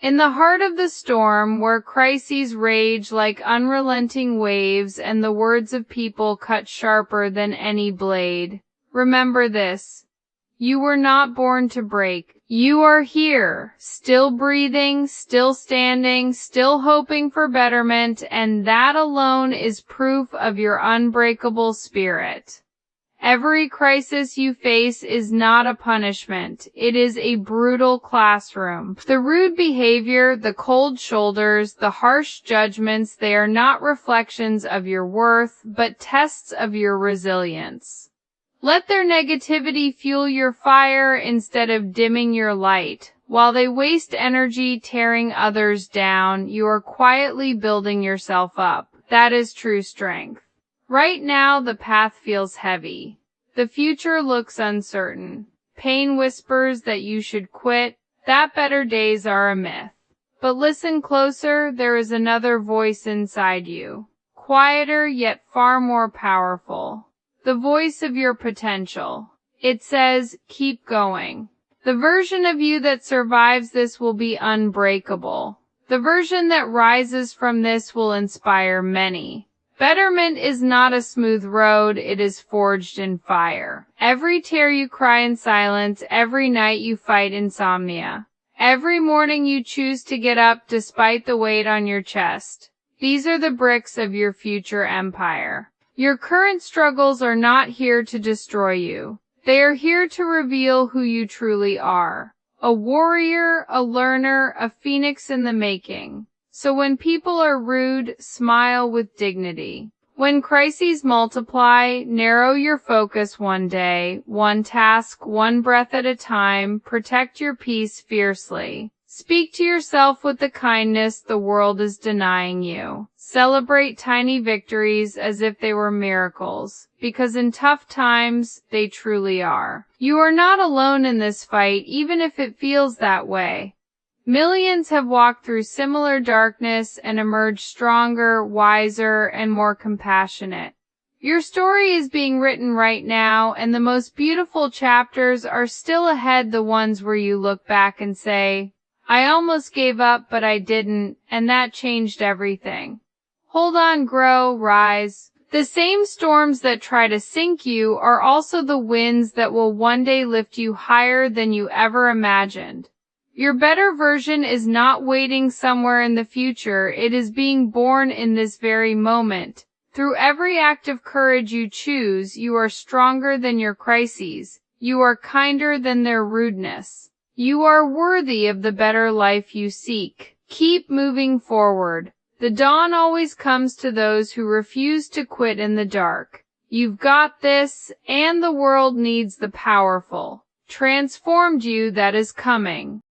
In the heart of the storm, where crises rage like unrelenting waves and the words of people cut sharper than any blade, remember this. You were not born to break. You are here, still breathing, still standing, still hoping for betterment, and that alone is proof of your unbreakable spirit. Every crisis you face is not a punishment. It is a brutal classroom. The rude behavior, the cold shoulders, the harsh judgments, they are not reflections of your worth, but tests of your resilience. Let their negativity fuel your fire instead of dimming your light. While they waste energy tearing others down, you are quietly building yourself up. That is true strength. Right now, the path feels heavy. The future looks uncertain. Pain whispers that you should quit, that better days are a myth. But listen closer, there is another voice inside you. Quieter, yet far more powerful. The voice of your potential. It says, keep going. The version of you that survives this will be unbreakable. The version that rises from this will inspire many. Betterment is not a smooth road, it is forged in fire. Every tear you cry in silence, every night you fight insomnia. Every morning you choose to get up despite the weight on your chest. These are the bricks of your future empire. Your current struggles are not here to destroy you. They are here to reveal who you truly are. A warrior, a learner, a phoenix in the making. So when people are rude, smile with dignity. When crises multiply, narrow your focus one day, one task, one breath at a time. Protect your peace fiercely. Speak to yourself with the kindness the world is denying you. Celebrate tiny victories as if they were miracles, because in tough times, they truly are. You are not alone in this fight, even if it feels that way. Millions have walked through similar darkness and emerged stronger, wiser, and more compassionate. Your story is being written right now, and the most beautiful chapters are still ahead, the ones where you look back and say, I almost gave up, but I didn't, and that changed everything. Hold on, grow, rise. The same storms that try to sink you are also the winds that will one day lift you higher than you ever imagined. Your better version is not waiting somewhere in the future, it is being born in this very moment. Through every act of courage you choose, you are stronger than your crises. You are kinder than their rudeness. You are worthy of the better life you seek. Keep moving forward. The dawn always comes to those who refuse to quit in the dark. You've got this, and the world needs the powerful, transformed you that is coming.